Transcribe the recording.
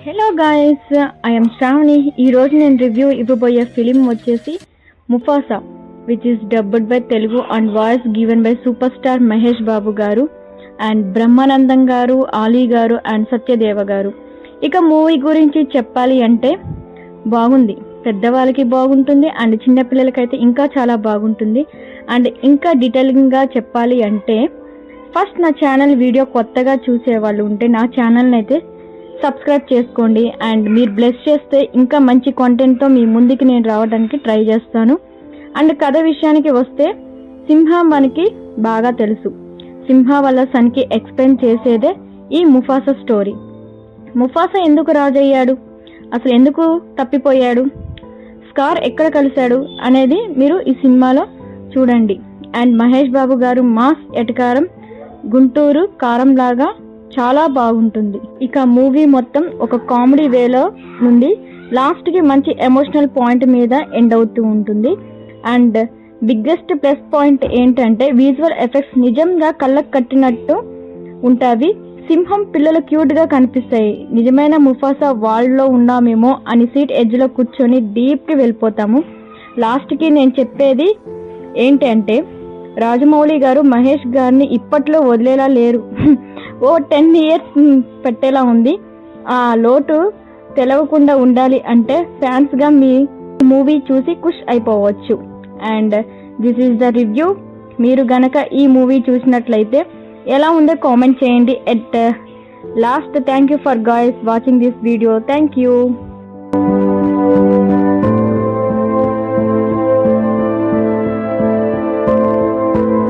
Hello guys, I'm Shravani. ఈరోజు నేను review ఇవ్వబోయే ఫిలిం వచ్చేసి Mufasa, which is dubbed by Telugu and voice given by superstar Mahesh Babu garu and Brahmanandam గారు, ఆలీ గారు అండ్ సత్యదేవ గారు. ఇక మూవీ గురించి చెప్పాలి అంటే బాగుంది, పెద్దవాళ్ళకి బాగుంటుంది అండ్ చిన్నపిల్లలకైతే ఇంకా చాలా బాగుంటుంది. అండ్ ఇంకా డీటెయిలింగ్గా చెప్పాలి అంటే ఫస్ట్ నా ఛానల్ వీడియో కొత్తగా చూసేవాళ్ళు ఉంటే నా ఛానల్ని అయితే సబ్స్క్రైబ్ చేసుకోండి. అండ్ మీరు బ్లెస్ చేస్తే ఇంకా మంచి కాంటెంట్తో మీ ముందుకి నేను రావడానికి ట్రై చేస్తాను. అండ్ కథ విషయానికి వస్తే సింహ మనకి బాగా తెలుసు. సింహ వాళ్ళ సన్కి ఎక్స్ప్లెయిన్ చేసేదే ఈ ముఫాసా స్టోరీ. ముఫాసా ఎందుకు రాజయ్యాడు, అసలు ఎందుకు తప్పిపోయాడు, స్కార్ ఎక్కడ కలిశాడు అనేది మీరు ఈ సినిమాలో చూడండి. అండ్ మహేష్ బాబు గారు మాస్ ఎటకారం గుంటూరు కారం లాగా చాలా బాగుంటుంది. ఇక మూవీ మొత్తం ఒక కామెడీ వేలో నుండి లాస్ట్కి మంచి ఎమోషనల్ పాయింట్ మీద ఎండ్ అవుతూ ఉంటుంది. అండ్ బిగ్గెస్ట్ ప్లస్ పాయింట్ ఏంటంటే విజువల్ ఎఫెక్ట్స్ నిజంగా కళ్ళకు కట్టినట్టు ఉంటాయి. సింహం పిల్లలు క్యూట్గా కనిపిస్తాయి. నిజమైన ముఫాసా వాళ్ళలో ఉన్నామేమో అని సీట్ ఎడ్జ్లో కూర్చొని డీప్కి వెళ్ళిపోతాము. లాస్ట్కి నేను చెప్పేది ఏంటంటే రాజమౌళి గారు మహేష్ గారిని ఇప్పట్లో వదిలేలా లేరు. ఓ 10 years పెట్టేలా ఉంది. ఆ లోటు తెలవకుండా ఉండాలి అంటే ఫ్యాన్స్గా మీ మూవీ చూసి ఖుష్ అయిపోవచ్చు. And this is the review. మీరు గనక ఈ మూవీ చూసినట్లయితే ఎలా ఉందో కామెంట్ చేయండి. At last thank you for guys watching this video. Thank you.